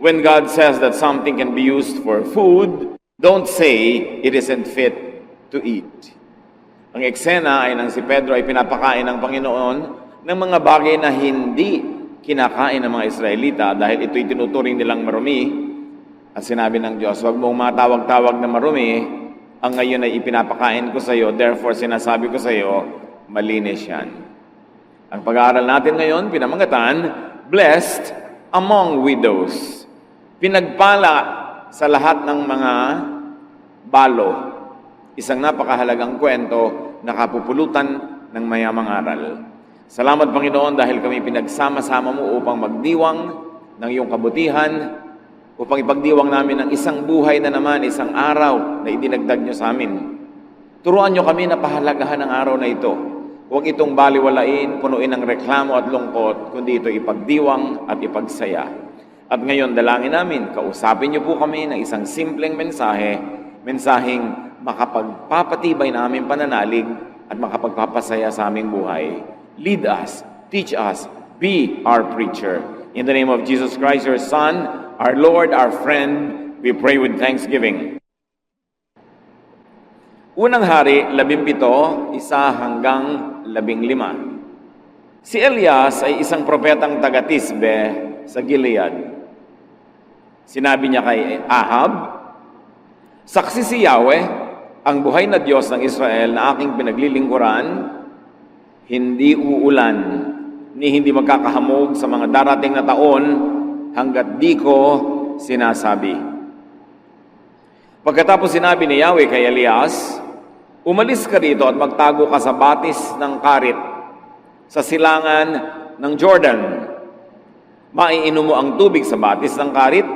When God says that something can be used for food, don't say it isn't fit to eat. Ang eksena ay nang si Pedro ay pinapakain ng Panginoon ng mga bagay na hindi kinakain ng mga Israelita dahil ito'y tinuturing nilang marumi. At sinabi ng Diyos, huwag mong matawag-tawag na marumi, ang ngayon ay ipinapakain ko sa iyo, therefore sinasabi ko sa iyo, malinis yan. Ang pag-aaral natin ngayon, pinamangatan, blessed among widows. Pinagpala sa lahat ng mga balo. Isang napakahalagang kwento na kapupulutan ng mayamang aral. Salamat Panginoon dahil kami pinagsama-sama mo upang magdiwang ng iyong kabutihan, upang ipagdiwang namin ang isang buhay na naman, isang araw na idinagdag niyo sa amin. Turuan niyo kami na pahalagahan ang araw na ito. Huwag itong baliwalain, punuin ng reklamo at lungkot, kundi ito ipagdiwang at ipagsaya. At ngayon, dalangin namin, kausapin niyo po kami ng isang simpleng mensahe, mensaheng makapagpapatibay na aming pananalig at makapagpapasaya sa aming buhay. Lead us, teach us, be our preacher. In the name of Jesus Christ, your Son, our Lord, our friend, we pray with thanksgiving. Unang Hari, 17, 1 hanggang 15. Si Elias ay isang propetang taga-Tisbe sa Gilead. Sinabi niya kay Ahab, saksi si Yahweh, ang buhay na Diyos ng Israel na aking pinaglilingkuran, hindi uulan, ni hindi magkakahamog sa mga darating na taon hanggat di ko sinasabi. Pagkatapos sinabi ni Yahweh kay Elias, umalis ka rito at magtago ka sa batis ng Karit, sa silangan ng Jordan. Maiinom mo ang tubig sa batis ng Karit,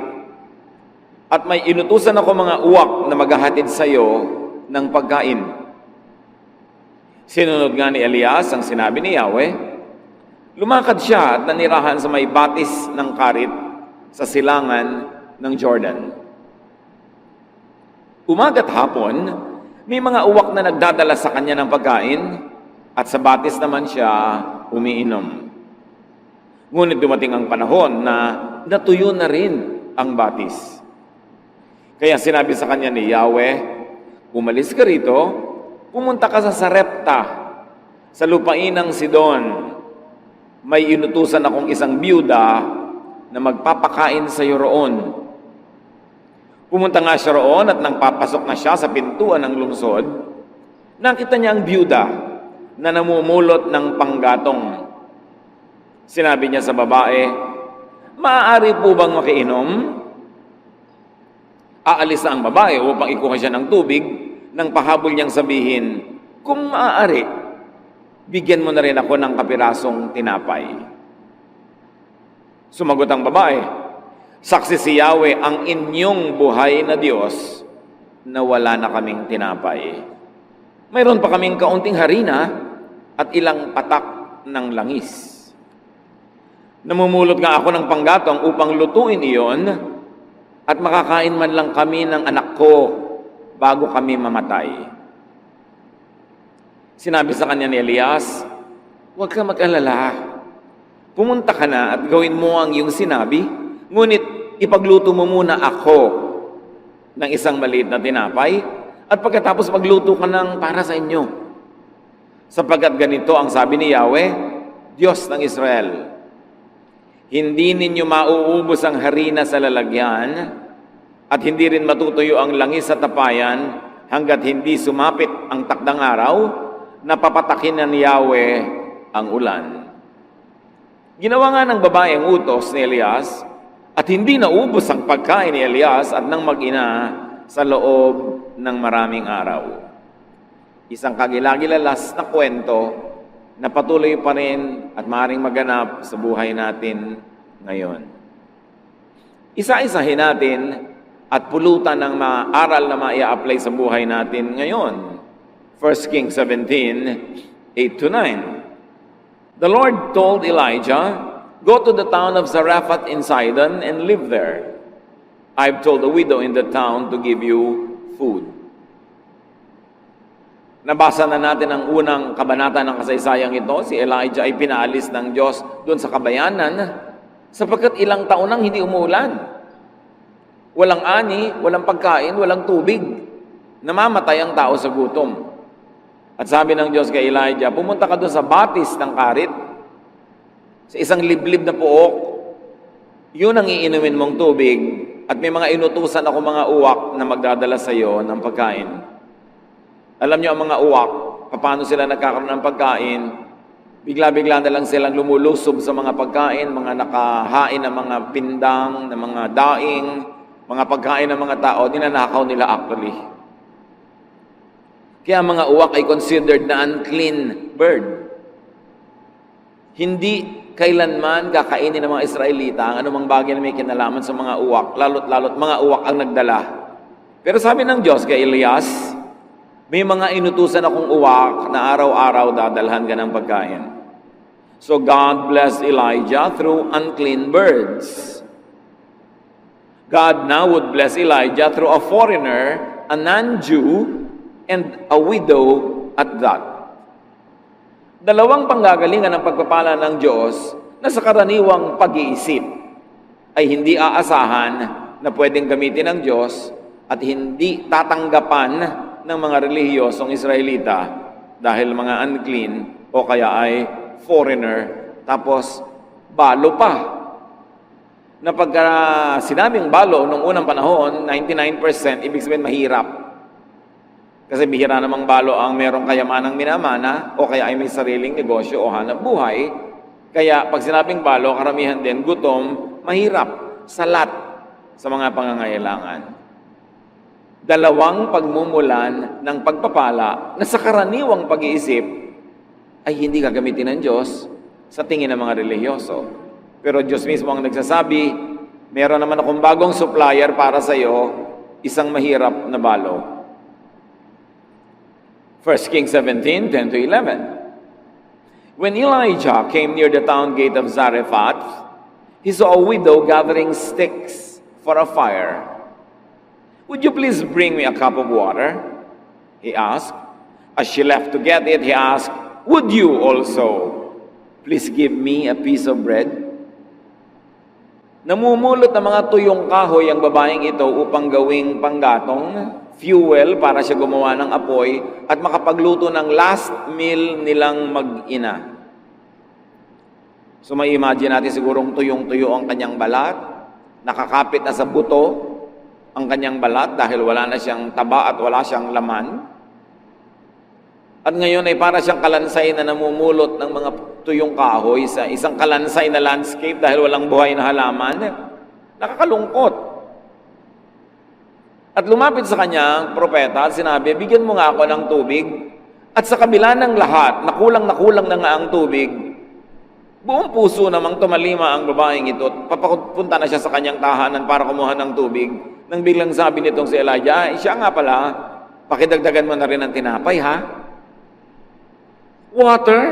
at may inutusan ako mga uwak na maghahatid sa iyo ng pagkain. Sinunod nga ni Elias ang sinabi ni Yahweh. Lumakad siya at nanirahan sa may batis ng Karit sa silangan ng Jordan. Umaga't hapon, may mga uwak na nagdadala sa kanya ng pagkain at sa batis naman siya umiinom. Ngunit dumating ang panahon na natuyo na rin ang batis. Kaya sinabi sa kanya ni Yahweh, umalis ka rito, pumunta ka sa Sarepta, sa lupain ng Sidon. May inutusan akong isang biyuda na magpapakain sa iyo roon. Pumunta nga siya roon at nang papasok na siya sa pintuan ng lungsod, nakita niya ang biyuda na namumulot ng panggatong. Sinabi niya sa babae, maaari po bang makiinom? Aalis na ang babae upang ikuha siya ng tubig nang pahabol niyang sabihin, kung maaari, bigyan mo na rin ako ng kapirasong tinapay. Sumagot ang babae, saksi si Yahweh ang inyong buhay na Diyos na wala na kaming tinapay. Mayroon pa kaming kaunting harina at ilang patak ng langis. Namumulot nga ako ng panggatong upang lutuin iyon at makakain man lang kami ng anak ko bago kami mamatay. Sinabi sa kanya ni Elias, huwag ka mag-alala. Pumunta ka na at gawin mo ang iyong sinabi, ngunit ipagluto mo muna ako ng isang maliit na tinapay at pagkatapos magluto ka ng para sa inyo. Sapagkat ganito ang sabi ni Yahweh, Diyos ng Israel, hindi ninyo mauubos ang harina sa lalagyan at hindi rin matutuyo ang langis sa tapayan hanggat hindi sumapit ang takdang araw na papatakin na ni Yahweh ang ulan. Ginawa nga ng babae ang utos ni Elias at hindi naubos ang pagkain ni Elias at ng mag-ina sa loob ng maraming araw. Isang kagilagilalas na kwento na patuloy pa rin at maaaring maganap sa buhay natin ngayon. Isa-isahin natin at pulutan ng mga aral na maia-apply sa buhay natin ngayon. 1 Kings 17, 8-9. The Lord told Elijah, go to the town of Zarephath in Sidon and live there. I've told the widow in the town to give you food. Nabasa na natin ang unang kabanata ng kasaysayang ito. Si Elijah ay pinaalis ng Diyos doon sa kabayanan sapagkat ilang taon nang hindi umuulan. Walang ani, walang pagkain, walang tubig. Namamatay ang tao sa gutom. At sabi ng Diyos kay Elijah, pumunta ka doon sa batis ng karit, sa isang liblib na puok, yun ang iinumin mong tubig, at may mga inutusan ako mga uwak na magdadala sa iyo ng pagkain. Alam niyo ang mga uwak, paano sila nagkakaroon ng pagkain? Bigla-bigla na lang silang lumulusob sa mga pagkain, mga nakahain ng mga pindang, ng mga daing, mga pagkain ng mga tao, ninanakaw nila actually. Kaya mga uwak ay considered na unclean bird. Hindi kailanman kakainin ng mga Israelita ang anumang bagay na may kinalaman sa mga uwak, lalo't mga uwak ang nagdala. Pero sabi ng Diyos kay Elias, may mga inutusan akong uwak na araw-araw dadalhan ka ng pagkain. So God blessed Elijah through unclean birds. God now would bless Elijah through a foreigner, a non-Jew, and a widow at that. Dalawang panggagalingan ng pagpapala ng Diyos na sa karaniwang pag-iisip ay hindi aasahan na pwedeng gamitin ng Diyos at hindi tatanggapan ng mga relihiyosong Israelita dahil mga unclean o kaya ay foreigner, tapos balo pa. Na pagka sinabing balo nung unang panahon, 99%, ibig sabihin mahirap. Kasi bihira namang balo ang merong kayamanang minamana o kaya ay may sariling negosyo o hanap buhay. Kaya pag sinabing balo, karamihan din gutom, mahirap, salat sa mga pangangailangan. Dalawang pagmumulan ng pagpapala na sa karaniwang pag-iisip ay hindi gagamitin ng Diyos sa tingin ng mga relihiyoso. Pero Diyos mismo ang nagsasabi, meron naman akong bagong supplier para sa iyo, isang mahirap na balo. 1 Kings 17, 10-11. When Elijah came near the town gate of Zarephath, he saw a widow gathering sticks for a fire. Would you please bring me a cup of water? He asked. As she left to get it, he asked, would you also please give me a piece of bread? Namumulot ng mga tuyong kahoy ang babaeng ito upang gawing panggatong, fuel para siya gumawa ng apoy at makapagluto ng last meal nilang mag-ina. So may imagine natin sigurong tuyong-tuyo ang kanyang balat, nakakapit na sa buto ang kanyang balat dahil wala na siyang taba at wala siyang laman. At ngayon ay para siyang kalansay na namumulot ng mga tuyong kahoy sa isang kalansay na landscape dahil walang buhay na halaman. Nakakalungkot. At lumapit sa kanya ang propeta at sinabi, bigyan mo nga ako ng tubig. At sa kabila ng lahat, nakulang na nga ang tubig, buong puso namang tumalima ang babaeng ito. Papapunta na siya sa kanyang tahanan para kumuha ng tubig. Nang biglang sabi nitong si Elijah, siya nga pala, pakidagdagan mo na rin ng tinapay, ha? Water?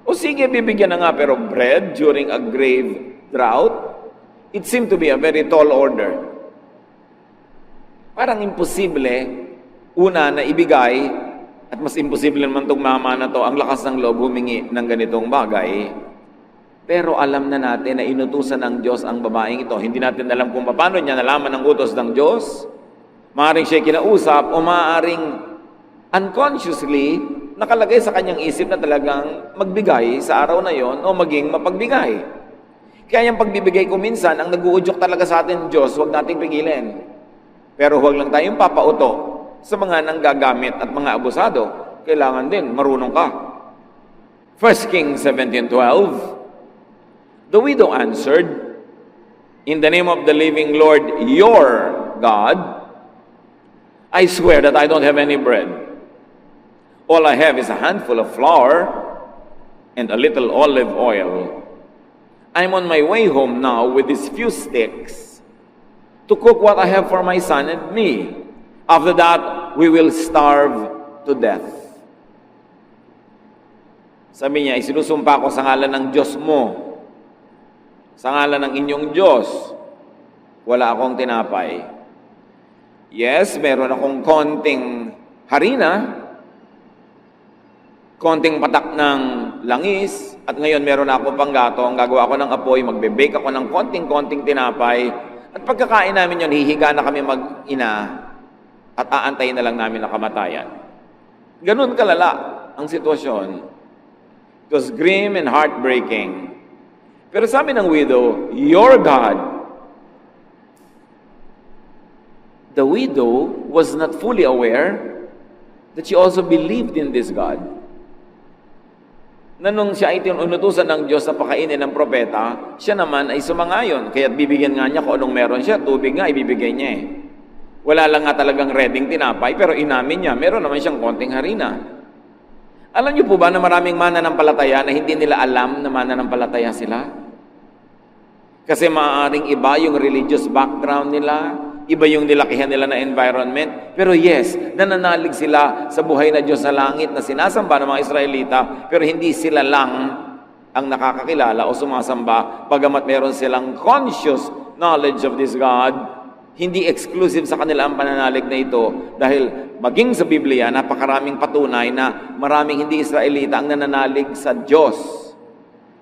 O sige, bibigyan na nga, pero bread during a grave drought? It seemed to be a very tall order. Parang imposible, una na ibigay, at mas imposible naman itong mama na to, ang lakas ng loob humingi ng ganitong bagay. Pero alam na natin na inutusan ng Diyos ang babaeng ito. Hindi natin alam kung paano niya nalaman ang utos ng Diyos. Maaaring siya kinausap o maaaring unconsciously nakalagay sa kanyang isip na talagang magbigay sa araw na yon o maging mapagbigay. Kaya yung pagbibigay ko minsan, ang nag-uudyok talaga sa atin Diyos, huwag nating pigilin. Pero huwag lang tayong papauto sa mga nanggagamit at mga abusado. Kailangan din, marunong ka. 1 Kings 17:12. The widow answered, in the name of the living Lord, your God, I swear that I don't have any bread. All I have is a handful of flour and a little olive oil. I'm on my way home now with these few sticks to cook what I have for my son and me. After that, we will starve to death. Sabi niya, isinusumpa ko sa ngalan ng Diyos mo, sa ngalan ng inyong Diyos, wala akong tinapay. Yes, meron akong konting harina, konting patak ng langis, at ngayon meron ako pang gato, ang gagawa ko ng apoy, magbe-bake ako ng konting-konting tinapay, At pagkakain namin yun, hihiga na kami mag-ina at aantayin na lang namin ang kamatayan. Ganun kalala ang sitwasyon. It was grim and heartbreaking. Pero sabi ng widow, your God. The widow was not fully aware that she also believed in this God. Na nung siya ay tinutusan ng Diyos na pakainin ng propeta, siya naman ay sumangayon. Kaya't bibigyan nga niya kung anong meron siya. Tubig nga, ibibigay niya eh. Wala lang nga talagang reading tinapay, pero inamin niya, meron naman siyang konting harina. Alam niyo po ba na maraming mananampalataya na hindi nila alam na mananampalataya sila? Kasi maaaring iba yung religious background nila, iba yung nilakihan nila na environment. Pero yes, nananalig sila sa buhay na Diyos sa langit na sinasamba ng mga Israelita, pero hindi sila lang ang nakakakilala o sumasamba, bagamat meron silang conscious knowledge of this God. Hindi exclusive sa kanila ang pananalig na ito dahil maging sa Biblia, napakaraming patunay na maraming hindi Israelita ang nananalig sa Diyos.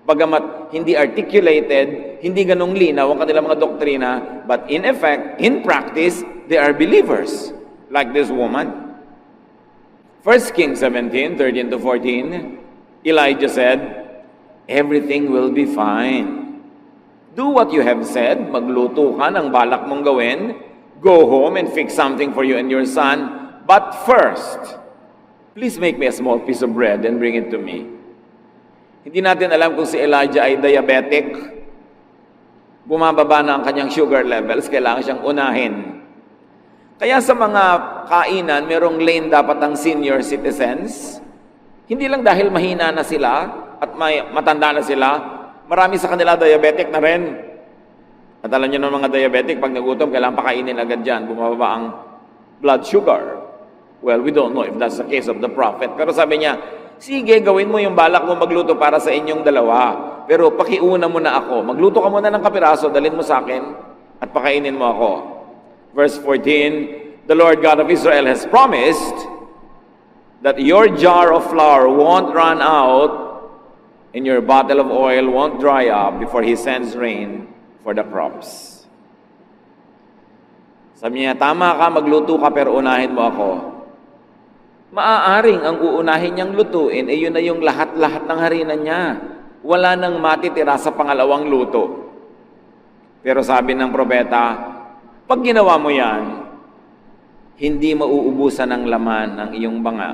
Bagamat hindi articulated, hindi ganong linaw ang kanilang mga doktrina, but in effect, in practice, they are believers, like this woman. 1 Kings 17, 13 to 14, Elijah said, everything will be fine. Do what you have said, magluto ka ng balak mong gawin, go home and fix something for you and your son, but first, please make me a small piece of bread and bring it to me. Hindi natin alam kung si Elijah ay diabetic. Bumababa na ang kanyang sugar levels, kailangan siyang unahin. Kaya sa mga kainan, merong lane dapat ang senior citizens. Hindi lang dahil mahina na sila at matanda na sila, marami sa kanila diabetic na rin. At alam niyo ng mga diabetic, pag nagutom, kailangan pakainin agad dyan, bumababa ang blood sugar. Well, we don't know if that's the case of the prophet. Pero sabi niya, sige, gawin mo yung balak mo magluto para sa inyong dalawa. Pero pakiuna mo na ako. Magluto ka muna ng kapiraso, dalhin mo sa akin, at pakainin mo ako. Verse 14, the Lord God of Israel has promised that your jar of flour won't run out and your bottle of oil won't dry up before He sends rain for the crops. Sabi niya, tama ka, magluto ka, pero unahin mo ako. Maaaring ang uunahin niyang lutuin, yun na yung lahat-lahat ng harina niya. Wala nang matitira sa pangalawang luto. Pero sabi ng propeta, pag ginawa mo yan, hindi mauubusan ng laman ng iyong banga.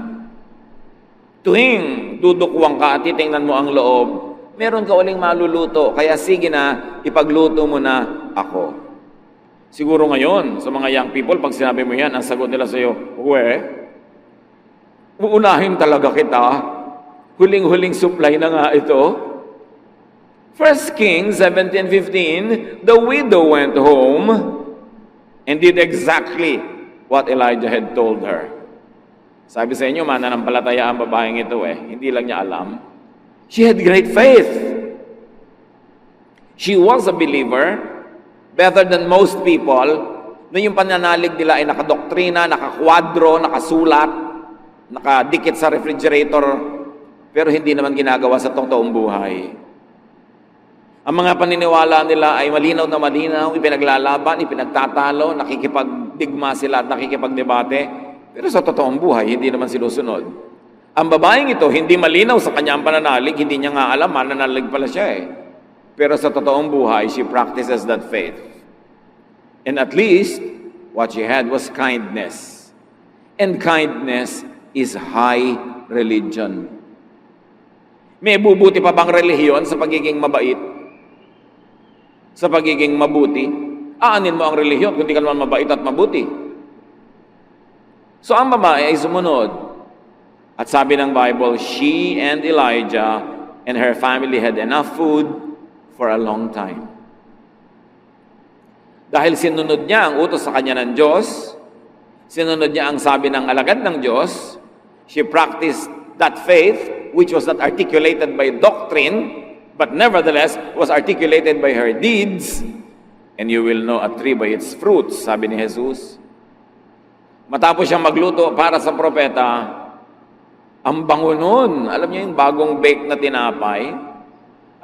Tuwing dudukwang ka at titingnan mo ang loob, meron ka uling maluluto, kaya sige na, ipagluto mo na ako. Siguro ngayon, sa mga young people, pag sinabi mo yan, ang sagot nila sa iyo, uunahin talaga kita. Huling-huling supply na nga ito. 1 Kings 17:15, the widow went home and did exactly what Elijah had told her. Sabi sa inyo, mananampalataya ang babaeng ito Hindi lang niya alam. She had great faith. She was a believer, better than most people, na yung pananalig nila ay nakadoktrina, nakakwadro, nakasulat, nakadikit sa refrigerator, pero hindi naman ginagawa sa totoong buhay. Ang mga paniniwala nila ay malinaw na malinaw, ipinaglalaban, ipinagtatalo, nakikipagdigma sila at nakikipagdebate, pero sa totoong buhay, hindi naman sinusunod. Ang babaeng ito, hindi malinaw sa kanyang pananalig, hindi niya nga alam, mananalig pala siya Pero sa totoong buhay, she practices that faith. And at least, what she had was kindness. And kindness is high religion. May bubuti pa bang relihiyon sa pagiging mabait? Sa pagiging mabuti? Aanin mo ang relihiyon kung di ka naman mabait at mabuti. So ang babae ay sumunod. At sabi ng Bible, she and Elijah and her family had enough food for a long time. Dahil sinunod niya ang utos sa kanya ng Diyos, sinunod niya ang sabi ng alagad ng Diyos, she practiced that faith, which was not articulated by doctrine, but nevertheless was articulated by her deeds, and you will know a tree by its fruits, sabi ni Jesus. Matapos siyang magluto para sa propeta, ang bango nun, alam niyo yung bagong bake na tinapay,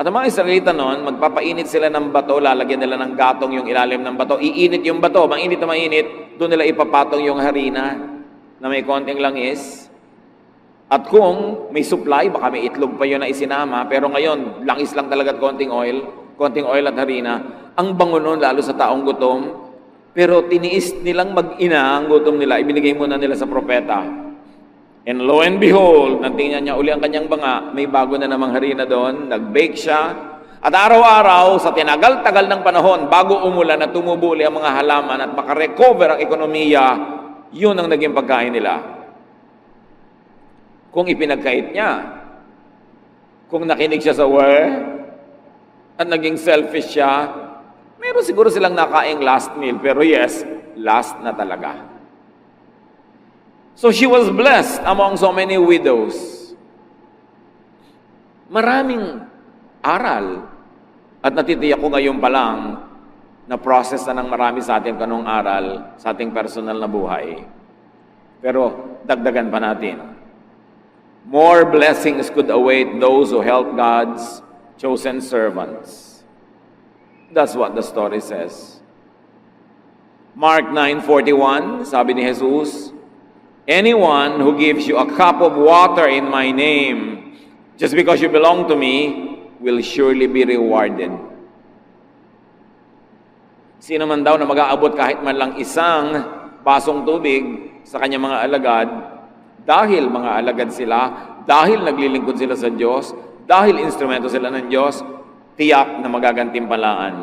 At ang mga Israelita noon, magpapainit sila ng bato, lalagyan nila ng gatong yung ilalim ng bato, iinit yung bato, mainit na mainit, doon nila ipapatong yung harina na may konting langis. At kung may supply, baka may itlog pa yun na isinama, pero ngayon, langis lang talaga at konting oil at harina. Ang bango nun, lalo sa taong gutom, pero tiniis nilang mag-ina ang gutom nila, ibinigay muna nila sa propeta. And lo and behold, nang tingnan niya uli ang kanyang banga, may bago na namang harina doon, nag-bake siya. At araw-araw, sa tinagal-tagal ng panahon, bago umulan at tumubuli ang mga halaman at makarecover ang ekonomiya, yun ang naging pagkain nila. Kung ipinagkait niya, kung nakinig siya sa word, at naging selfish siya, meron siguro silang nakaing last meal, pero yes, last na talaga. So she was blessed among so many widows. Maraming aral, at natitiyak ko ngayon pa lang na process na ng marami sa ating kanong aral sa ating personal na buhay. Pero dagdagan pa natin. More blessings could await those who help God's chosen servants. That's what the story says. Mark 9:41, sabi ni Jesus, anyone who gives you a cup of water in my name, just because you belong to me, will surely be rewarded. Sino man daw na mag-aabot kahit man lang isang basong tubig sa kanyang mga alagad, dahil mga alagad sila, dahil naglilingkod sila sa Diyos, dahil instrumento sila ng Diyos, tiyak na magagantimpalaan.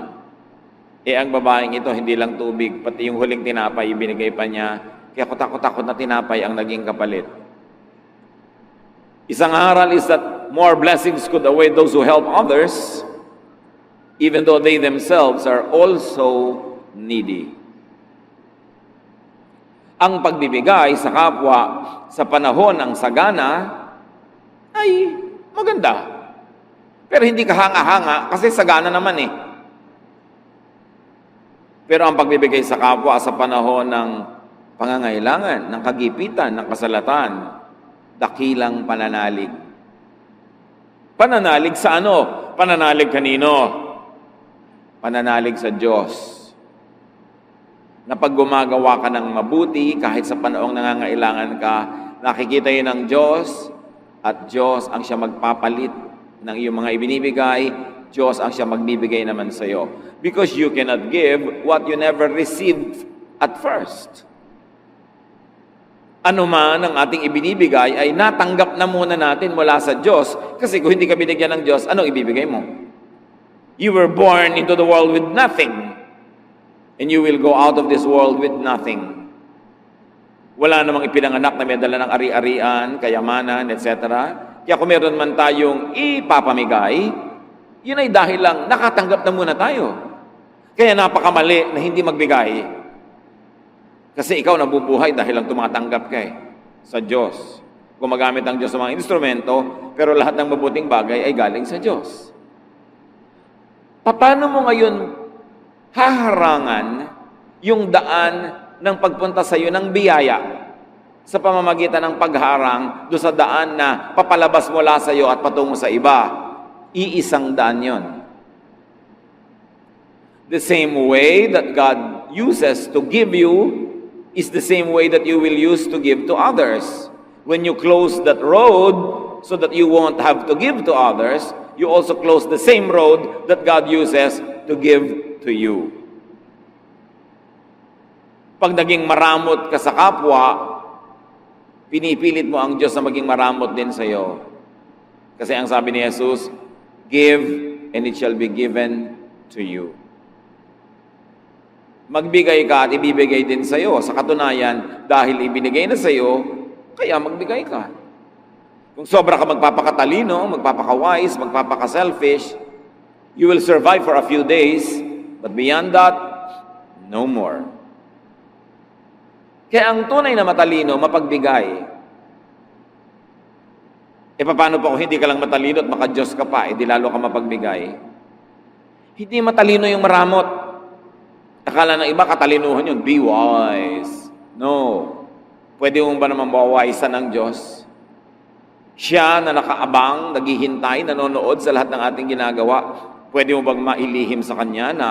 Ang babaeng ito, hindi lang tubig, pati yung huling tinapay, ibinigay pa niya. Kaya takot-takot na tinapay ang naging kapalit. Isang aral is that more blessings could await those who help others, even though they themselves are also needy. Ang pagbibigay sa kapwa sa panahon ng sagana ay maganda. Pero hindi ka hanga-hanga kasi sagana naman eh. Pero ang pagbibigay sa kapwa sa panahon ng pangangailangan, ng kagipitan, ng kasalatan, dakilang pananalig. Pananalig sa ano? Pananalig kanino? Pananalig sa Diyos. Na pag gumagawa ka ng mabuti, kahit sa panahong nangangailangan ka, nakikita yun ng Diyos, at Diyos ang siya magpapalit ng iyong mga ibinibigay, Diyos ang siya magbibigay naman sa iyo. Because you cannot give what you never received at first. Ano man ang ating ibinibigay ay natanggap na muna natin mula sa Diyos. Kasi kung hindi ka binigyan ng Diyos, anong ibibigay mo? You were born into the world with nothing. And you will go out of this world with nothing. Wala namang ipinanganak na may dala ng ari-arian, kayamanan, etc. Kaya kung meron man tayong ipapamigay, yun ay dahil lang nakatanggap na muna tayo. Kaya napakamali na hindi magbigay. Kasi ikaw nabubuhay dahil lang tumatanggap ka sa Diyos. Gumagamit ang Diyos sa mga instrumento, pero lahat ng mabuting bagay ay galing sa Diyos. Paano mo ngayon haharangan yung daan ng pagpunta sa iyo ng biyaya sa pamamagitan ng pagharang doon sa daan na papalabas mula sa iyo at patungo sa iba? Iisang daan yon. The same way that God uses to give you is the same way that you will use to give to others. When you close that road so that you won't have to give to others, you also close the same road that God uses to give to you. Pag naging maramot ka sa kapwa, pinipilit mo ang Diyos na maging maramot din sa iyo. Kasi ang sabi ni Jesus, give and it shall be given to you. Magbigay ka at ibibigay din sa iyo. Sa katunayan, dahil ibinigay na sa iyo, kaya magbigay ka. Kung sobra ka magpapakatalino, magpapaka-wise, magpapaka-selfish, you will survive for a few days, but beyond that, no more. Kaya ang tunay na matalino, mapagbigay. Paano pa kung hindi ka lang matalino at maka-Diyos ka pa, di lalo ka mapagbigay? Hindi matalino yung maramot. Akala ng iba, katalinuhan yun, be wise. No. Pwede mo ba naman mawawisan ng Diyos? Siya na nakaabang, naghihintay, nanonood sa lahat ng ating ginagawa. Pwede mo bang mailihim sa Kanya na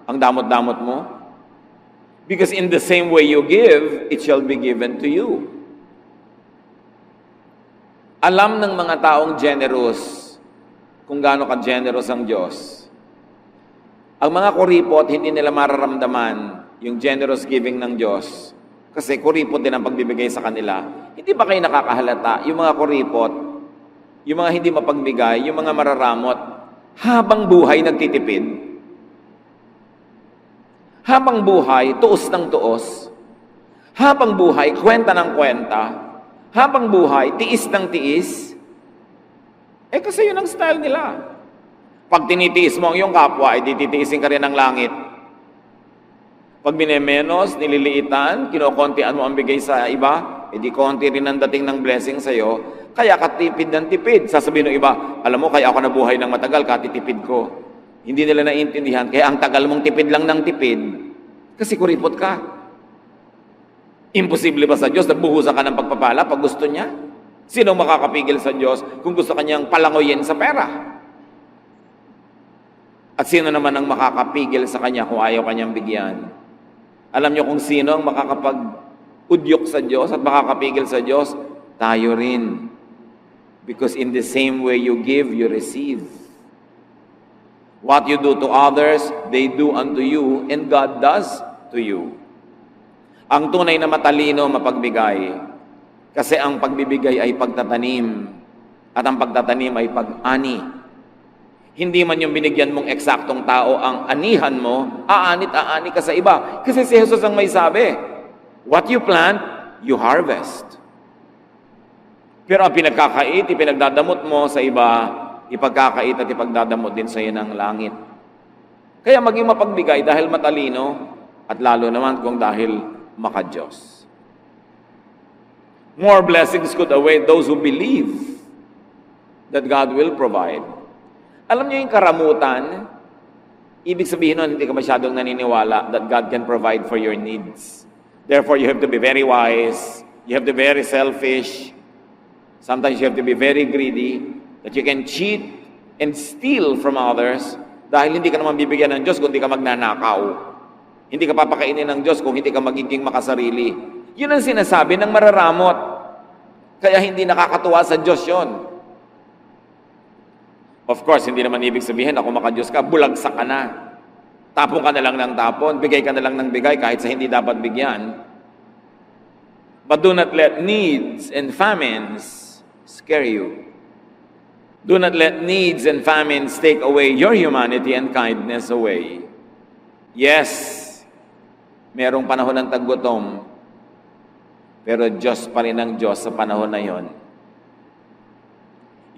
ang damot-damot mo? Because in the same way you give, it shall be given to you. Alam ng mga taong generous kung gaano ka-generous ang Diyos. Ang mga kuripot, hindi nila mararamdaman yung generous giving ng Diyos. Kasi kuripot din ang pagbibigay sa kanila. Hindi ba kayo nakakahalata? Yung mga kuripot, yung mga hindi mapagbigay, yung mga mararamot, habang buhay nagtitipid. Habang buhay, tuos ng tuos. Habang buhay, kwenta ng kwenta. Habang buhay, tiis ng tiis. Kasi yun ang style nila. Pag tinitiis mo ang iyong kapwa, titiisin ka rin ng langit. Pag binemenos, nililiitan, kinokontian mo ang bigay sa iba, konti rin ang dating ng blessing sa'yo, kaya katipid ng tipid. Sasabihin ng iba, alam mo, kaya ako nabuhay ng matagal, katitipid ko. Hindi nila naiintindihan, kaya ang tagal mong tipid lang ng tipid, kasi kuripot ka. Imposible ba sa Diyos na buhusan ka ng pagpapala pag gusto niya? Sino makakapigil sa Diyos kung gusto kanyang palangoyin sa pera? At sino naman ang makakapigil sa Kanya kung ayaw Kanyang bigyan? Alam niyo kung sino ang makakapag-udyok sa Diyos at makakapigil sa Diyos? Tayo rin. Because in the same way you give, you receive. What you do to others, they do unto you, and God does to you. Ang tunay na matalino, mapagbigay. Kasi ang pagbibigay ay pagtatanim. At ang pagtatanim ay pag-ani. Hindi man yung binigyan mong eksaktong tao ang anihan mo, aani ka sa iba. Kasi si Jesus ang may sabi, what you plant, you harvest. Pero ang pinagkakait, ipinagdadamot mo sa iba, ipagkakait at ipagdadamot din sa iyo ng langit. Kaya maging mapagbigay dahil matalino, at lalo naman kung dahil maka-Diyos. More blessings could await those who believe that God will provide. Alam niyo yung karamutan, ibig sabihin nun, hindi ka masyadong naniniwala that God can provide for your needs. Therefore, you have to be very wise, you have to be very selfish, sometimes you have to be very greedy, that you can cheat and steal from others dahil hindi ka naman bibigyan ng Diyos kung hindi ka magnanakaw. Hindi ka papakainin ng Diyos kung hindi ka magiging makasarili. Yun ang sinasabi ng mararamot. Kaya hindi nakakatuwa sa Diyos yun. Of course, hindi naman ibig sabihin na kung maka-Diyos ka, bulagsak ka na. Tapon ka na lang ng tapon, bigay ka na lang ng bigay kahit sa hindi dapat bigyan. But do not let needs and famines scare you. Do not let needs and famines take away your humanity and kindness away. Yes, merong panahon ng taggutom, pero Diyos pa rin ang Diyos sa panahon na yon.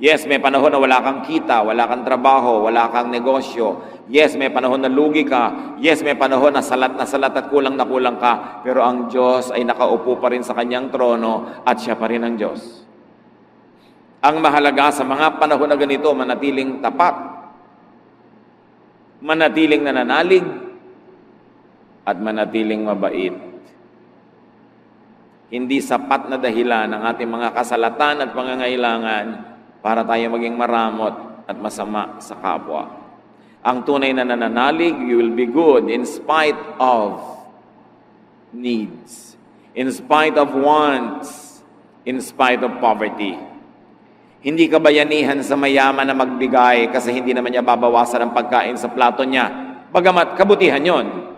Yes, may panahon na wala kang kita, wala kang trabaho, wala kang negosyo. Yes, may panahon na lugi ka. Yes, may panahon na salat at kulang na kulang ka. Pero ang Diyos ay nakaupo pa rin sa kanyang trono at siya pa rin ang Diyos. Ang mahalaga sa mga panahon na ganito, manatiling tapat, manatiling nananalig, at manatiling mabait. Hindi sapat na dahilan ng ating mga kasalatan at pangangailangan para tayo maging maramot at masama sa kapwa. Ang tunay na nananalig, you will be good in spite of needs, in spite of wants, in spite of poverty. Hindi ka bayanihan sa mayaman na magbigay kasi hindi naman niya babawasan ang pagkain sa plato niya. Bagamat kabutihan yon.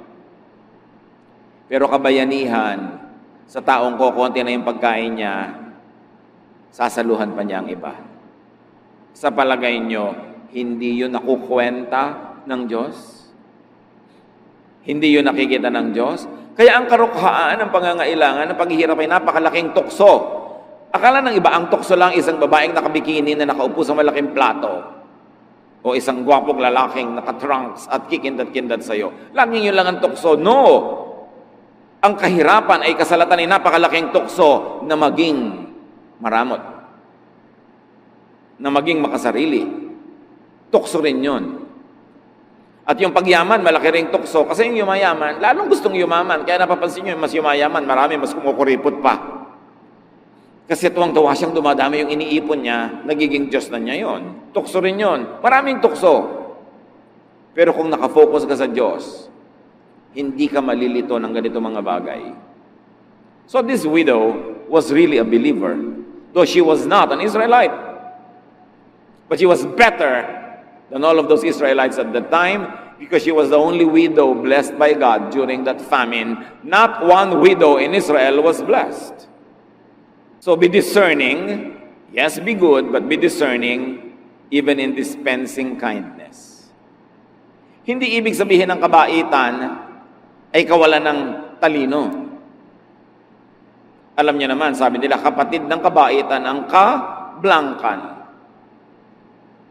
Pero kabayanihan sa taong kokonti na yung pagkain niya, sasaluhan pa niya ang iba. Sa palagay nyo, hindi yun nakukwenta ng Diyos? Hindi yun nakikita ng Diyos? Kaya ang karukhaan ng pangangailangan ng paghihirap ay napakalaking tukso. Akala ng iba, ang tukso lang isang babaeng nakabikini na nakaupo sa malaking plato o isang gwapong lalaking nakatrunks at kikindat-kindat sa'yo. Laging yun lang ang tukso. No! Ang kahirapan ay kasalatan ay napakalaking tukso na maging maramot, na maging makasarili. Tukso rin yun. At yung pagyaman, malaki ring tukso. Kasi yung yumayaman, lalong gustong yumaman. Kaya napapansin nyo, mas yumayaman, marami, mas kumukuripot pa. Kasi tuwang-tuwa siyang dumadami yung iniipon niya, nagiging Diyos na niya yon. Tukso rin yon. Maraming tukso. Pero kung nakafocus ka sa Diyos, hindi ka malilito ng ganito mga bagay. So this widow was really a believer, though she was not an Israelite. But she was better than all of those Israelites at the time because she was the only widow blessed by God during that famine. Not one widow in Israel was blessed. So be discerning. Yes, be good, but be discerning even in dispensing kindness. Hindi ibig sabihin ng kabaitan ay kawalan ng talino. Alam niyo naman, sabi nila, kapatid ng kabaitan ang ka-blankan.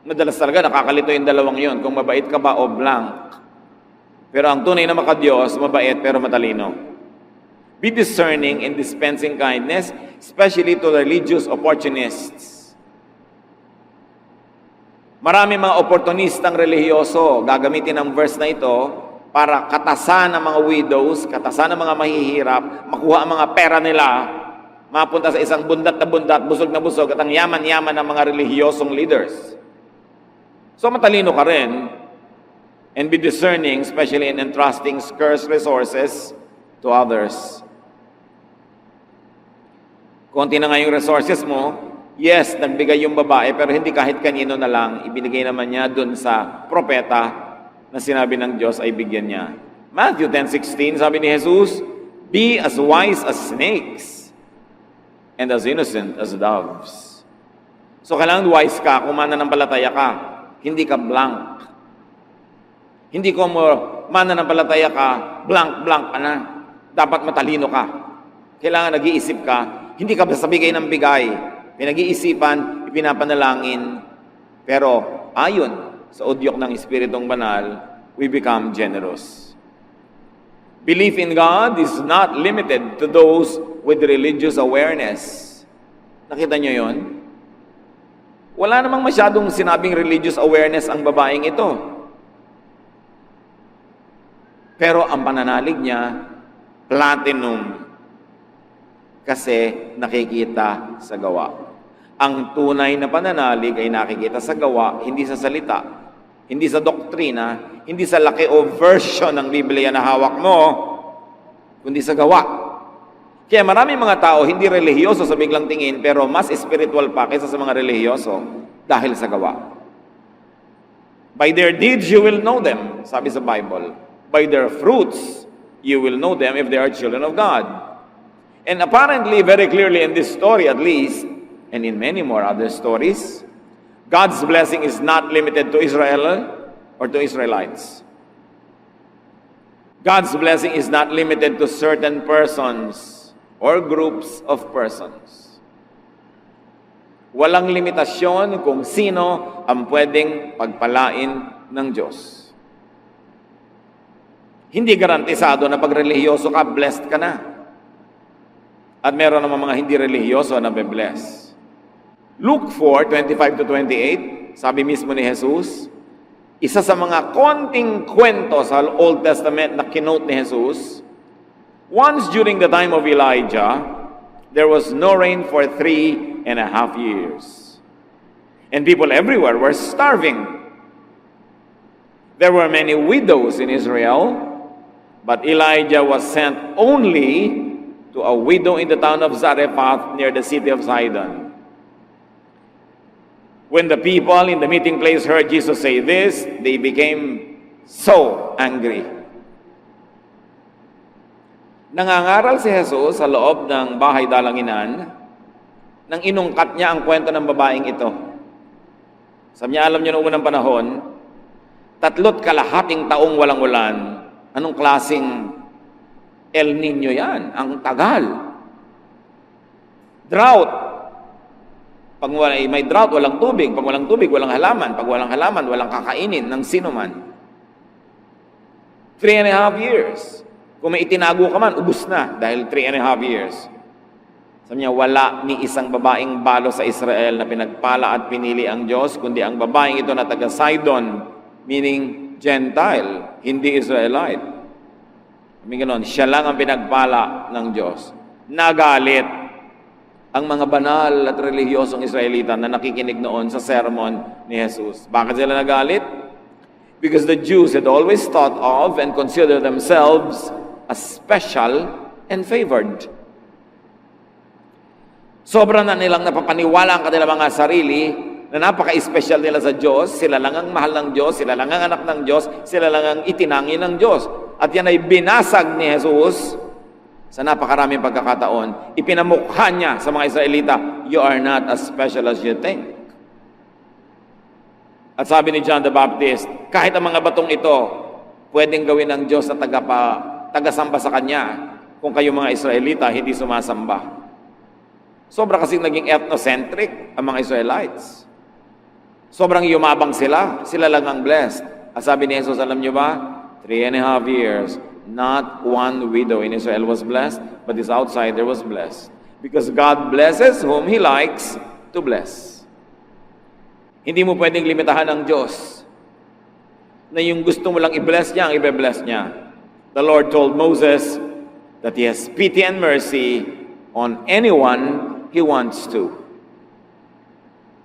Madalas talaga nakakalito yung dalawang yon, kung mabait ka ba o blank. Pero ang tunay na makadiyos, mabait pero matalino. Be discerning in dispensing kindness, especially to religious opportunists. Marami mga oportunistang relihiyoso, gagamitin ang verse na ito para katasan ng mga widows, katasan ng mga mahihirap, makuha ang mga pera nila, mapunta sa isang bundat na bundat, busog na busog, at ang yaman-yaman ng mga relihiyosong leaders. So matalino ka rin, and be discerning, especially in entrusting scarce resources to others. Konti na nga yung resources mo, yes, nagbigay yung babae, pero hindi kahit kanino na lang, ibinigay naman niya dun sa propeta na sinabi ng Diyos ay bigyan niya. Matthew 10:16, sabi ni Jesus, be as wise as snakes and as innocent as doves. So kailangan wise ka kung mananampalataya ka, hindi ka blank. Hindi ko mo mananampalataya ka, blank ka na. Dapat matalino ka. Kailangan nag-iisip ka, hindi ka basta bigay ng bigay. Pinag-iisipan, ipinapanalangin. Pero ayon sa udyok ng Espiritong Banal, we become generous. Belief in God is not limited to those with religious awareness. Nakita niyo yon? Wala namang masyadong sinabing religious awareness ang babaeng ito. Pero ang pananalig niya, platinum. Kasi nakikita sa gawa. Ang tunay na pananalig ay nakikita sa gawa, hindi sa salita, hindi sa doktrina, hindi sa laki o version ng Biblia na hawak mo, kundi sa gawa. Kaya maraming mga tao hindi relihiyoso sa biglang tingin, pero mas spiritual pa kaysa sa mga relihiyoso dahil sa gawa. By their deeds you will know them, sabi sa Bible. By their fruits you will know them if they are children of God. And apparently, very clearly in this story at least, and in many more other stories, God's blessing is not limited to Israel or to Israelites. God's blessing is not limited to certain persons or groups of persons. Walang limitasyon kung sino ang pwedeng pagpalain ng Diyos. Hindi garantisado na pag relihiyoso ka, blessed ka na. At meron naman mga hindi relihiyoso na be-bless. Luke 4:25-28, sabi mismo ni Jesus, isa sa mga konting kwento sa Old Testament na kinote ni Jesus, once during the time of Elijah, there was no rain for 3.5 years. And people everywhere were starving. There were many widows in Israel, but Elijah was sent only to a widow in the town of Zarephath near the city of Sidon. When the people in the meeting place heard Jesus say this, they became so angry. Nangangaral si Jesus sa loob ng bahay dalanginan nang inungkat niya ang kwento ng babaeng ito. Sabi niya, alam niyo noong unang panahon, 3 kalahating taong walang ulan. Anong klaseng El Nino yan? Ang tagal. Drought. Pag may drought, walang tubig. Pag walang tubig, walang halaman. Pag walang halaman, walang kakainin ng sino man. 3.5 years. Kung may itinago ka man, ubus na dahil 3.5 years. Sabi niya, wala ni isang babaeng balo sa Israel na pinagpala at pinili ang Diyos, kundi ang babaeng ito na taga Sidon, meaning Gentile, hindi Israelite. Sabi ganon, siya lang ang pinagpala ng Diyos. Nagalit. ang mga banal at relihiyosong Israelita na nakikinig noon sa sermon ni Jesus. Bakit sila nagalit? Because the Jews had always thought of and considered themselves as special and favored. Sobra na nilang napapaniwala ang kanilang mga sarili na napaka-special nila sa Diyos. Sila lang ang mahal ng Diyos, sila lang ang anak ng Diyos, sila lang ang itinangi ng Diyos. At yan ay binasag ni Jesus sa napakaraming pagkakataon. Ipinamukha niya sa mga Israelita, you are not as special as you think. At sabi ni John the Baptist, kahit ang mga batong ito, pwedeng gawin ng Diyos na tagasamba sa Kanya kung kayo mga Israelita hindi sumasamba. Sobra kasing naging ethnocentric ang mga Israelites. Sobrang yumabang sila. Sila lang ang blessed. At sabi ni Jesus, alam niyo ba? 3.5 years, not one widow in Israel was blessed, but this outsider was blessed. Because God blesses whom He likes to bless. Hindi mo pwedeng limitahan ng Diyos na yung gusto mo lang i-bless niya, ang i-bless niya. The Lord told Moses that He has pity and mercy on anyone He wants to.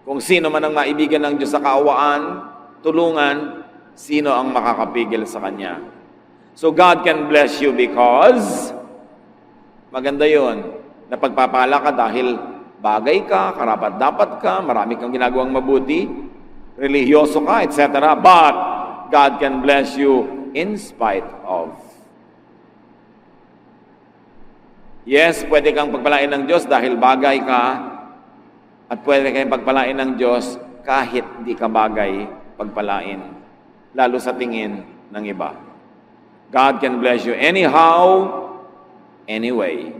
Kung sino man ang maibigan ng Diyos sa kaawaan, tulungan, sino ang makakapigil sa Kanya. So God can bless you because, maganda yon, napagpapala ka dahil bagay ka, karapat-dapat ka, marami kang ginagawang mabuti, religyoso ka, etc. But God can bless you in spite of. Yes, pwede kang pagpalain ng Diyos dahil bagay ka, at pwede kang pagpalain ng Diyos kahit di ka bagay pagpalain, lalo sa tingin ng iba. God can bless you anyhow, anyway.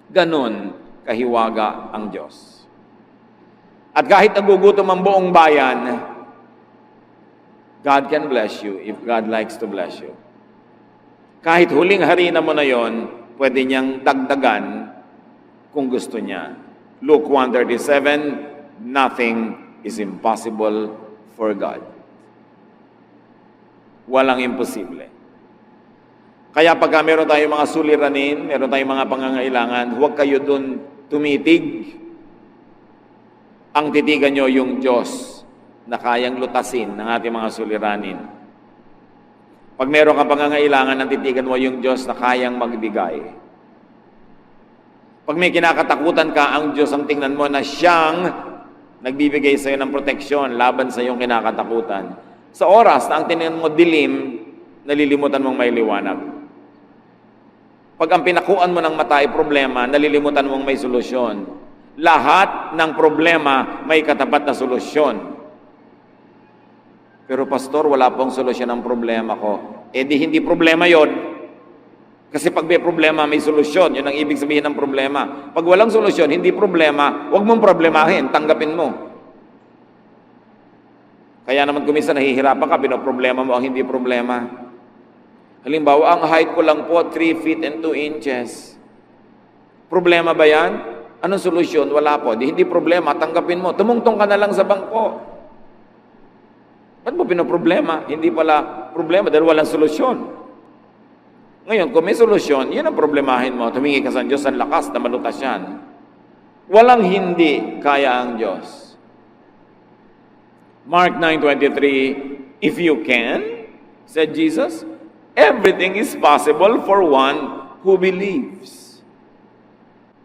Ganun kahiwaga ang Diyos. At kahit nagugutom ang buong bayan, God can bless you if God likes to bless you. Kahit huling harina mo na yon, pwede niyang dagdagan kung gusto niya. Luke 1:37, nothing is impossible for God. Walang imposible. Kaya pagka meron tayong mga suliranin, meron tayong mga pangangailangan, huwag kayo dun tumitig. Ang titigan nyo yung Diyos na kayang lutasin ng ating mga suliranin. Pag meron kang pangangailangan, ang titigan mo yung Diyos na kayang magbigay. Pag may kinakatakutan ka, ang Diyos ang tingnan mo na siyang nagbibigay sa iyo ng proteksyon laban sa iyong kinakatakutan. Sa oras na ang tingnan mo dilim, nalilimutan mong may liwanag. Pag ang pinakuan mo ng mata ay problema, nalilimutan mong may solusyon. Lahat ng problema may katapat na solusyon. Pero pastor, wala pong solusyon ang problema ko. Eh di hindi problema yon. Kasi pag may problema, may solusyon. Yun ang ibig sabihin ng problema. Pag walang solusyon, hindi problema, huwag mong problemahin, tanggapin mo. Kaya naman kung minsan nahihirapan ka, pinoproblema mo ang hindi problema. Halimbawa, ang height ko lang po, 3 feet and 2 inches. Problema ba yan? Anong solusyon? Wala po. Di hindi problema, tanggapin mo. Tumungtong ka na lang sa bangko. Ba't mo pinoproblema? Hindi pala problema dahil walang solusyon. Ngayon, kung may solusyon, yun ang problemahin mo. Tumingi ka sa Diyos ang lakas na malutas yan. Walang hindi kaya ang Diyos. Mark 9:23, if you can, said Jesus, everything is possible for one who believes.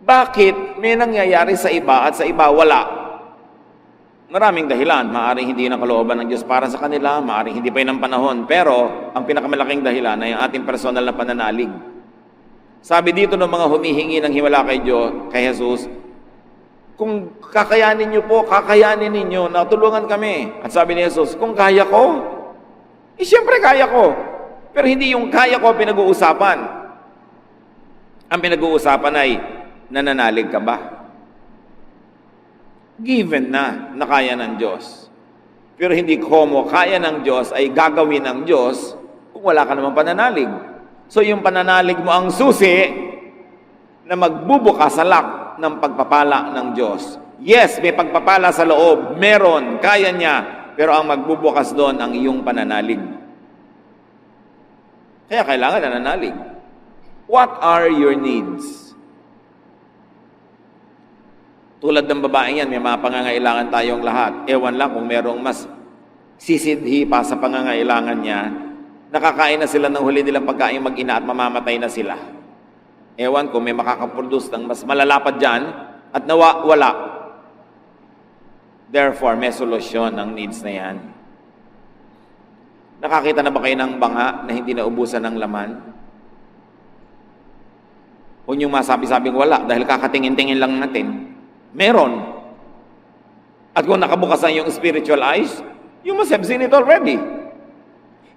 Bakit may nangyayari sa iba at sa iba wala? Maraming dahilan. Maaring hindi na kalooban ng Diyos para sa kanila, maaring hindi pa yun ang panahon. Pero, ang pinakamalaking dahilan ay ang ating personal na pananalig. Sabi dito ng mga humihingi ng himala kay Diyos, kay Jesus, kung kakayanin niyo po, kakayanin ninyo, natulungan kami. At sabi ni Jesus, kung kaya ko, siyempre kaya ko. Pero hindi yung kaya ko pinag-uusapan. Ang pinag-uusapan ay, nananalig ka ba? Given na kaya ng Diyos. Pero hindi komo kaya ng Diyos ay gagawin ng Diyos kung wala ka namang pananalig. So yung pananalig mo ang susi na magbubukas sa lock ng pagpapala ng Diyos. Yes, may pagpapala sa loob. Meron, kaya niya. Pero ang magbubukas doon ang iyong pananalig. Kaya kailangan nananalig. What are your needs? Tulad ng babaeng yan, may mga pangangailangan tayong lahat. Ewan lang kung merong mas sisidhi pa sa pangangailangan niya, nakakain na sila ng huli nilang pagkain mag-ina at mamamatay na sila. Ewan kung may makakaproduce ng mas malalapad dyan at wala. Therefore, may solusyon ng needs na yan. Nakakita na ba kayo ng banga na hindi naubusan ng laman? Huwag niyong masabi-sabing wala dahil kakatingin-tingin lang natin. Meron. At kung nakabukasan yung spiritual eyes, you must have seen it already.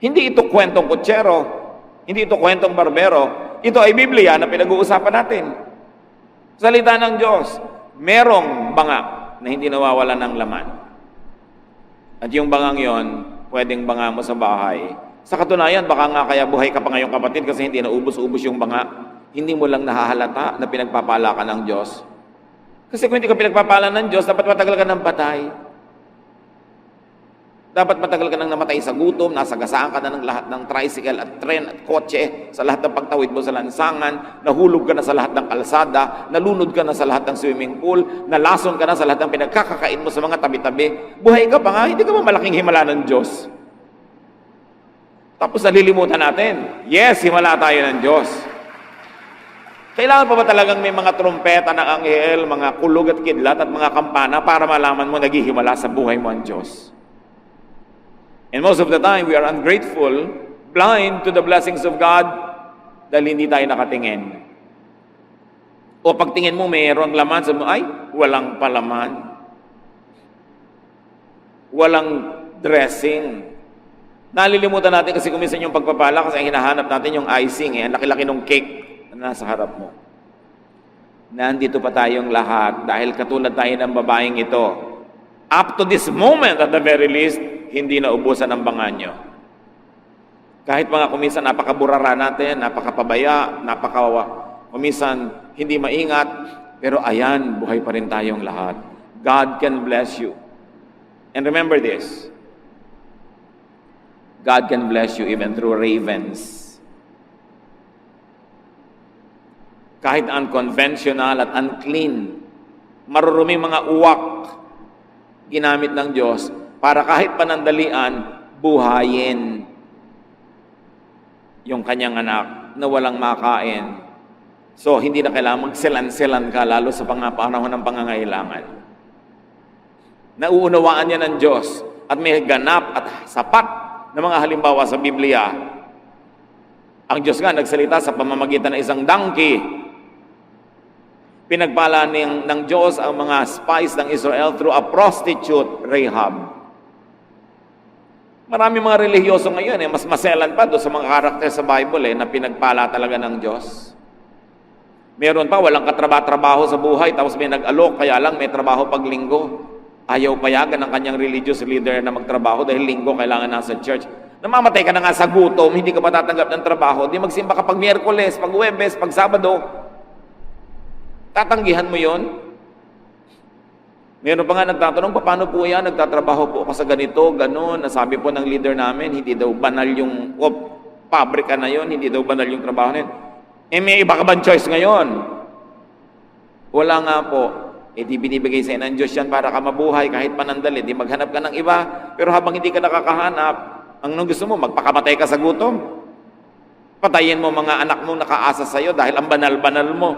Hindi ito kwentong kutsero. Hindi ito kwentong barbero. Ito ay Biblia na pinag-uusapan natin. Salita ng Diyos. Merong banga na hindi nawawala ng laman. At yung bangang yon, pwedeng banga mo sa bahay. Sa katunayan, baka nga kaya buhay ka pa ngayong kapatid kasi hindi naubos-ubos yung banga. Hindi mo lang nahahalata na pinagpapala ka ng Diyos. Kasi kung hindi ka pinagpapala ng Diyos, dapat matagal ka ng patay. Dapat matagal ka nang namatay sa gutom, nasagasaan ka na ng lahat ng tricycle at tren at kotse, sa lahat ng pagtawid mo sa lansangan, nahulog ka na sa lahat ng kalsada, nalunod ka na sa lahat ng swimming pool, nalason ka na sa lahat ng pinagkakakain mo sa mga tabi-tabi. Buhay ka pa nga, hindi ka ba malaking himala ng Diyos? Tapos nalilimutan natin, yes, himala tayo ng Diyos. Kailangan pa ba talagang may mga trompeta ng anghel, mga kulog at kidlat at mga kampana para malaman mo naghihimala sa buhay mo ang Diyos? And most of the time, we are ungrateful, blind to the blessings of God dahil hindi tayo nakatingin. O pagtingin mo, mayroong laman, sabi mo, ay, walang palaman. Walang dressing. Nalilimutan natin kasi kuminsan yung pagpapala kasi ang hinahanap natin yung icing, ang laki-laki ng cake na nasa harap mo. Nandito pa tayong lahat dahil katulad tayo ng babaeng ito. Up to this moment, at the very least, hindi na ubusan ang banga nyo. Kahit mga kuminsan napakaburara natin, napakapabaya, kuminsan hindi maingat, pero ayan, buhay pa rin tayong lahat. God can bless you. And remember this, God can bless you even through ravens. Kahit unconventional at unclean, maruruming mga uwak, ginamit ng Diyos para kahit panandalian, buhayin yung kanyang anak na walang makain. So, hindi na kailangan magselan-selan ka, lalo sa panahon ng pangangailangan. Nauunawaan niya ng Diyos at may ganap at sapat na mga halimbawa sa Biblia. Ang Diyos nga nagsalita sa pamamagitan ng isang donkey. Pinagpala ng Diyos ang mga spies ng Israel through a prostitute, Rahab. Marami mga relihiyoso ngayon, mas maselan pa doon sa mga karakter sa Bible na pinagpala talaga ng Diyos. Meron pa, walang katrabaho sa buhay, tapos may nag-alok, kaya lang may trabaho pag linggo. Ayaw payagan ng kanyang religious leader na magtrabaho dahil linggo kailangan nasa church. Namamatay ka na nga sa gutom, hindi ka matatanggap ng trabaho, di magsimba ka pag Miyerkules, pag Huwebes, pag Sabado. Tatanggihan mo yon? Meron pa nga nagtatanong, paano po yan? Nagtatrabaho po ako sa ganito, ganun. Nasabi po ng leader namin, hindi daw banal yung pabrika na yon, hindi daw banal yung trabaho na yun. May iba ka bang choice ngayon? Wala nga po. Di binibigay sa'yo ng Diyos yan para ka mabuhay kahit panandali. Di maghanap ka ng iba. Pero habang hindi ka nakakahanap, ang gusto mo, magpakamatay ka sa gutom. Patayin mo mga anak mong nakaasa sa'yo dahil ang banal-banal mo.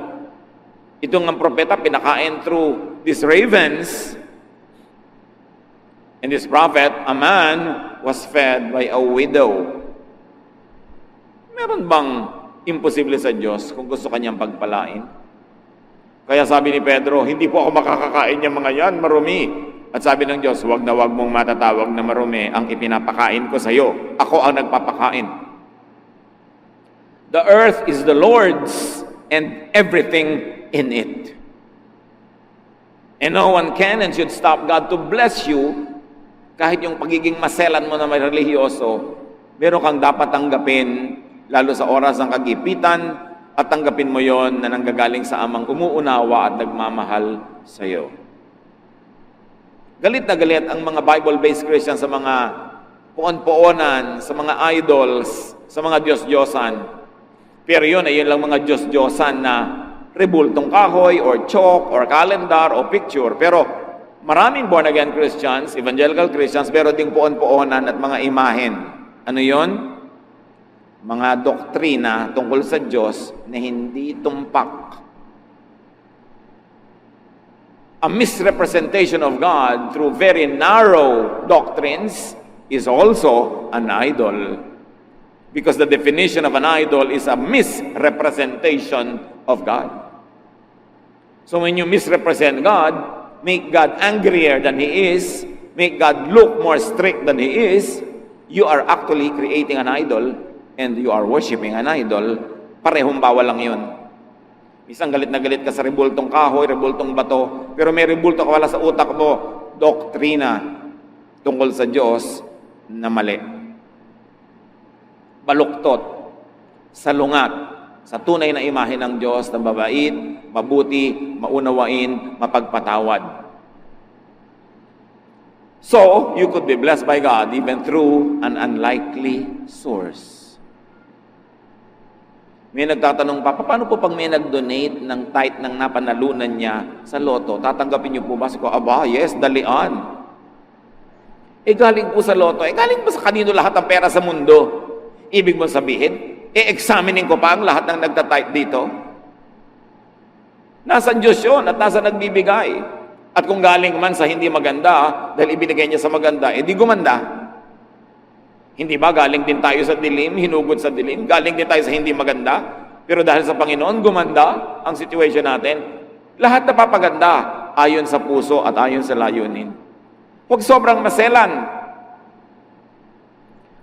Itong ang propeta pinakain through these ravens. And this prophet, a man, was fed by a widow. Meron bang imposible sa Diyos kung gusto kanyang pagpalain? Kaya sabi ni Pedro, hindi po ako makakakain yung mga yan, marumi. At sabi ng Diyos, wag na wag mong matatawag na marumi ang ipinapakain ko sa iyo. Ako ang nagpapakain. The earth is the Lord's and everything in it. And no one can and should stop God to bless you kahit yung pagiging maselan mo na may relihiyoso, meron kang dapat tanggapin lalo sa oras ng kagipitan at tanggapin mo yon na nanggagaling sa amang umuunawa at nagmamahal sa iyo. Galit na galit ang mga Bible-based Christians sa mga puon-puonan, sa mga idols, sa mga Diyos-Diyosan. Pero yun ay yun lang mga Diyos-Diyosan na rebultong kahoy, or chalk, or calendar, o picture. Pero maraming born-again Christians, evangelical Christians, pero ding puon-puonan at mga imahen. Ano yon? Mga doktrina tungkol sa Diyos na hindi tumpak. A misrepresentation of God through very narrow doctrines is also an idol. Because the definition of an idol is a misrepresentation of God. So when you misrepresent God, make God angrier than He is, make God look more strict than He is, you are actually creating an idol and you are worshiping an idol. Parehong bawal lang yun. Isang galit na galit ka sa rebultong kahoy, rebultong bato, pero may rebulto ka wala sa utak mo, doktrina tungkol sa Diyos na mali. Baluktot, salungat, sa tunay na imahe ng Diyos na mabait, mabuti, maunawain, mapagpatawad. So, you could be blessed by God even through an unlikely source. May nagtatanong pa, paano po pag may nag-donate ng tithe ng napanalunan niya sa loto, tatanggapin niyo po ba? Sabi ko, aba, yes, dalian. Galing po sa loto. Galing ba sa kanino lahat ang pera sa mundo? Ibig mo sabihin, examining ko pa ang lahat ng nagtatithe dito? Nasa Diyos yun at nasa nagbibigay. At kung galing man sa hindi maganda, dahil ibinigay niya sa maganda, di gumanda. Hindi ba galing din tayo sa dilim, hinugod sa dilim? Galing din tayo sa hindi maganda? Pero dahil sa Panginoon, gumanda ang situation natin. Lahat napapaganda ayon sa puso at ayon sa layunin. Huwag sobrang maselan.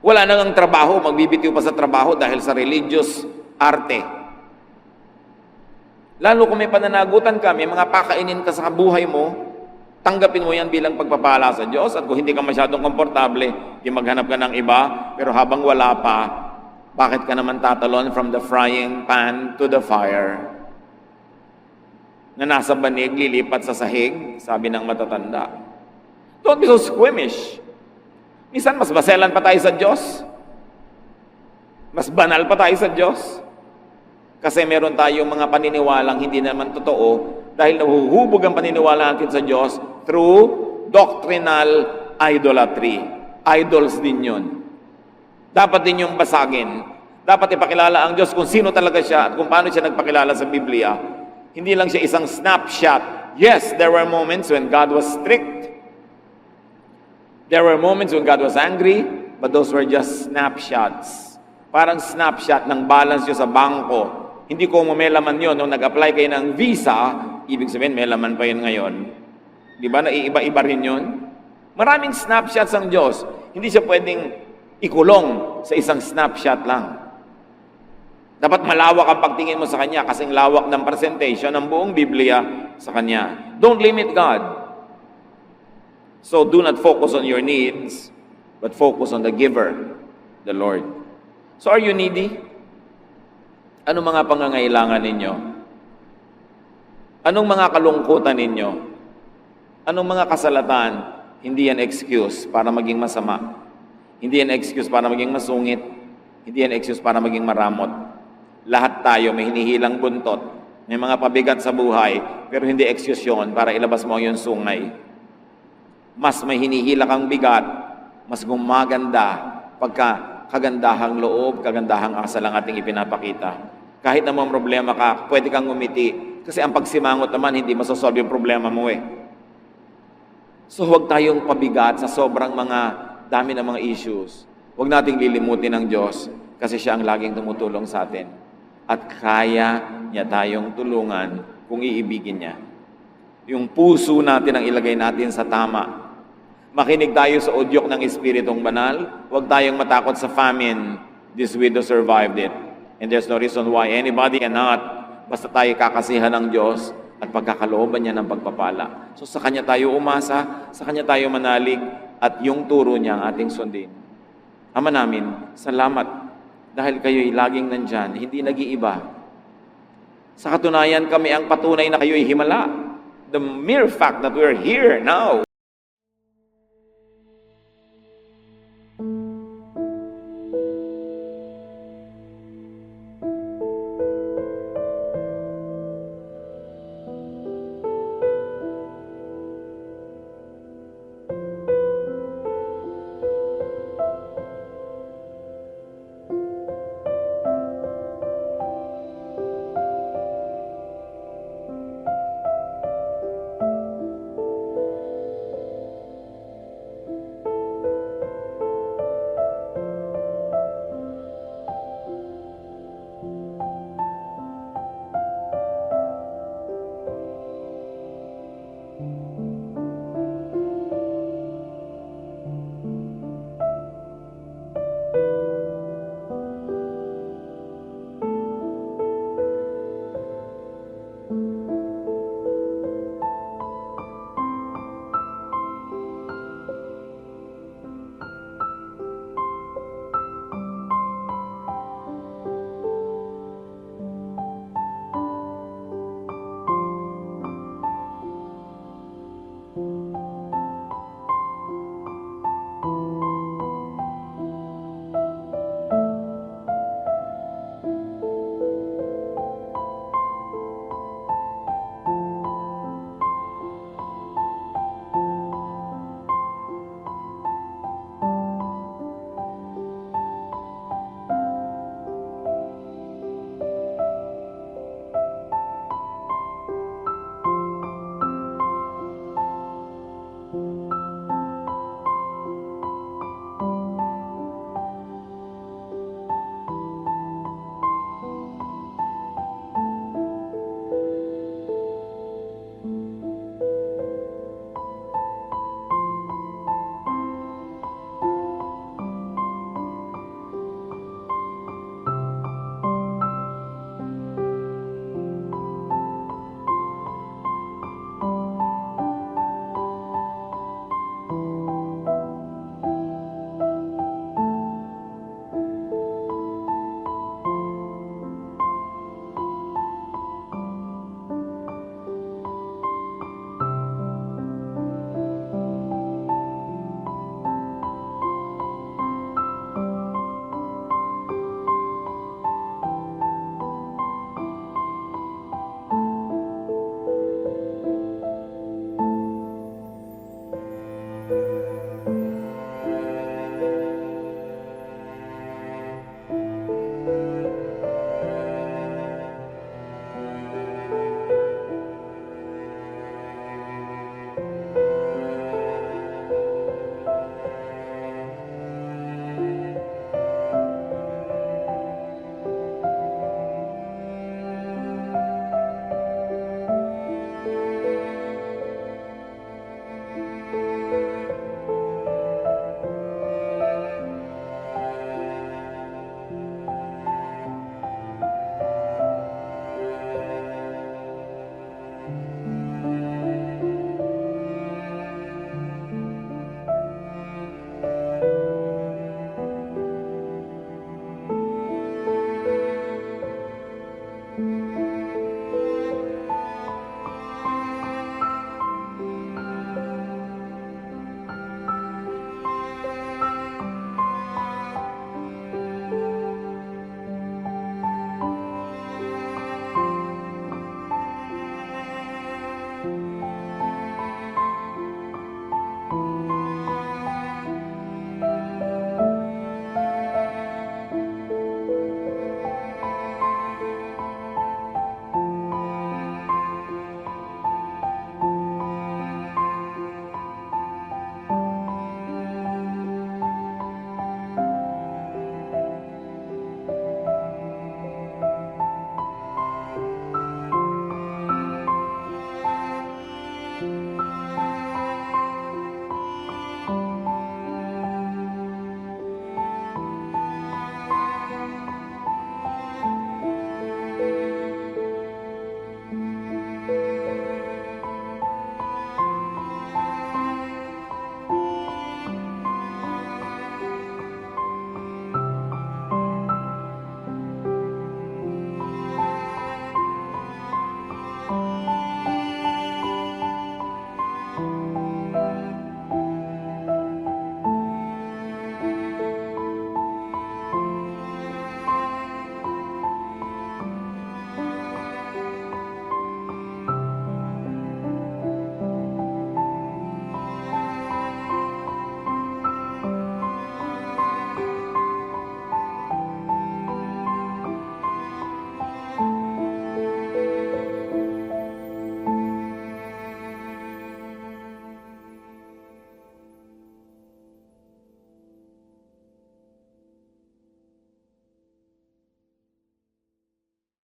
Wala nang ang trabaho, magbibitiw pa sa trabaho dahil sa religious arte. Lalo kung may pananagutan ka, may mga pakainin ka sa buhay mo, tanggapin mo yan bilang pagpapala sa Diyos. At kung hindi ka masyadong komportable, di maghanap ka ng iba. Pero habang wala pa, bakit ka naman tatalon from the frying pan to the fire? Na nasa banig, lilipat sa sahig, sabi ng matatanda. Don't be so squeamish. Minsan, mas baselan pa tayo sa Diyos. Mas banal pa tayo sa Diyos. Kasi meron tayong mga paniniwalang hindi naman totoo dahil nahuhubog ang paniniwala natin sa Diyos through doctrinal idolatry. Idols din yun. Dapat din yung basagin. Dapat ipakilala ang Diyos kung sino talaga siya at kung paano siya nagpakilala sa Biblia. Hindi lang siya isang snapshot. Yes, there were moments when God was strict. There were moments when God was angry, but those were just snapshots. Parang snapshot ng balance nyo sa bangko. Hindi ko may laman yun. Nung nag-apply kayo ng visa, ibig sabihin may laman pa yun ngayon. Di ba? Naiiba-iba rin yun. Maraming snapshots ang Diyos. Hindi siya pwedeng ikulong sa isang snapshot lang. Dapat malawak ang pagtingin mo sa Kanya kasing lawak ng presentation ng buong Biblia sa Kanya. Don't limit God. So do not focus on your needs, but focus on the giver, the Lord. So are you needy? Anong mga pangangailangan ninyo? Anong mga kalungkutan ninyo? Anong mga kasalatan? Hindi yan excuse para maging masama. Hindi yan excuse para maging masungit. Hindi yan excuse para maging maramot. Lahat tayo may hinihilang buntot. May mga pabigat sa buhay, pero hindi excuse yun para ilabas mo yung sungay. Mas may hinihila kang bigat, mas gumaganda pagka kagandahang loob, kagandahang asal ang ating ipinapakita. Kahit na may problema ka, pwede kang ngumiti. Kasi ang pagsimangot naman, hindi masosolve yung problema mo eh. So huwag tayong pabigat sa sobrang mga dami ng mga issues. Huwag nating lilimutin ng Diyos kasi siya ang laging tumutulong sa atin. At kaya niya tayong tulungan kung iibigin niya. Yung puso natin ang ilagay natin sa tama. Makinig tayo sa udyok ng Espiritong Banal. Huwag tayong matakot sa famine. This widow survived it. And there's no reason why anybody cannot. Basta tayo kakasihan ng Diyos at pagkakalooban niya ng pagpapala. So sa Kanya tayo umasa, sa Kanya tayo manalig, at yung turo niya ang ating sundin. Ama namin, salamat dahil kayo'y laging nandyan, hindi nag-iiba. Sa katunayan, kami ang patunay na kayo'y himala. The mere fact that we're here now